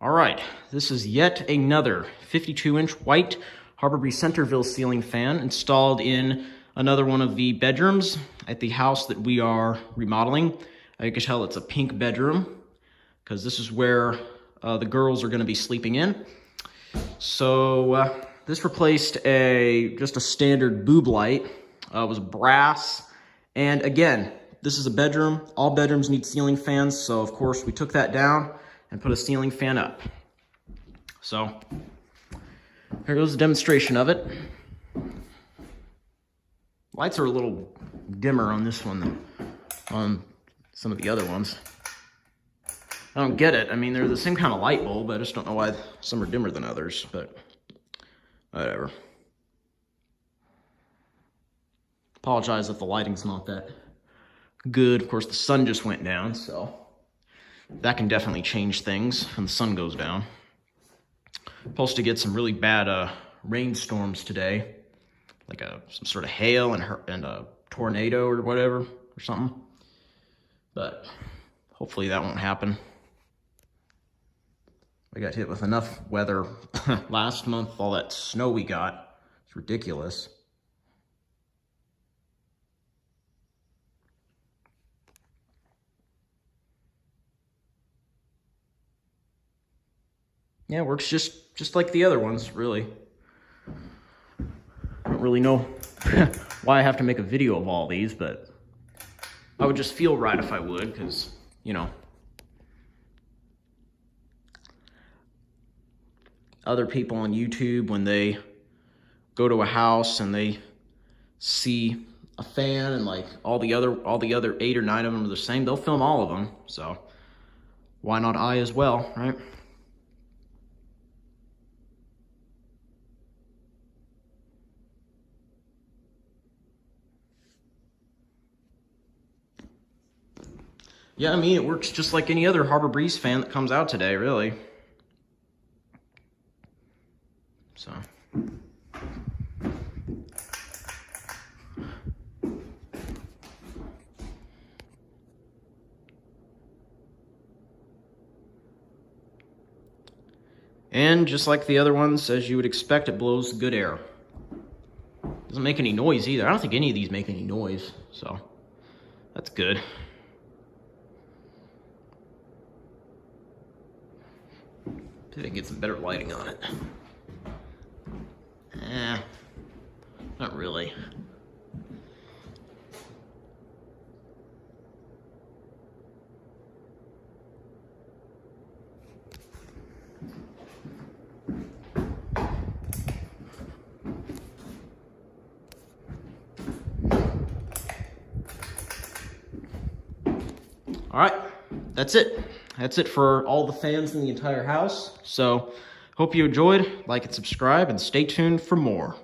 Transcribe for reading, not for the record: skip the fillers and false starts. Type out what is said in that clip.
All right, this is yet another 52-inch white Harbor Breeze Centerville ceiling fan installed in another one of the bedrooms at the house that we are remodeling. You can tell it's a pink bedroom because this is where the girls are going to be sleeping in. So this replaced just a standard boob light. It was brass, and again, this is a bedroom. All bedrooms need ceiling fans, so of course we took that down and put a ceiling fan up. So here goes a demonstration of it. Lights are a little dimmer on this one than on some of the other ones. I don't get it. I mean, they're the same kind of light bulb. I just don't know why some are dimmer than others, but whatever. Apologize if the lighting's not that good. Of course, the sun just went down, so that can definitely change things when the sun goes down. Supposed to get some really bad rainstorms today, like some sort of hail and a tornado or whatever or something. But hopefully that won't happen. We got hit with enough weather last month. All that snow we got, it's ridiculous. Yeah, it works just like the other ones, really. I don't really know why I have to make a video of all these, but I would just feel right if I would, because, you know, other people on YouTube, when they go to a house and they see a fan and like all the other 8 or 9 of them are the same, they'll film all of them. So why not I as well, right? Yeah, I mean, it works just like any other Harbor Breeze fan that comes out today, really. So. And just like the other ones, as you would expect, it blows good air. Doesn't make any noise either. I don't think any of these make any noise, so that's good. See if I can get some better lighting on it. Not really. All right, that's it. That's it for all the fans in the entire house. So hope you enjoyed. Like and subscribe, and stay tuned for more.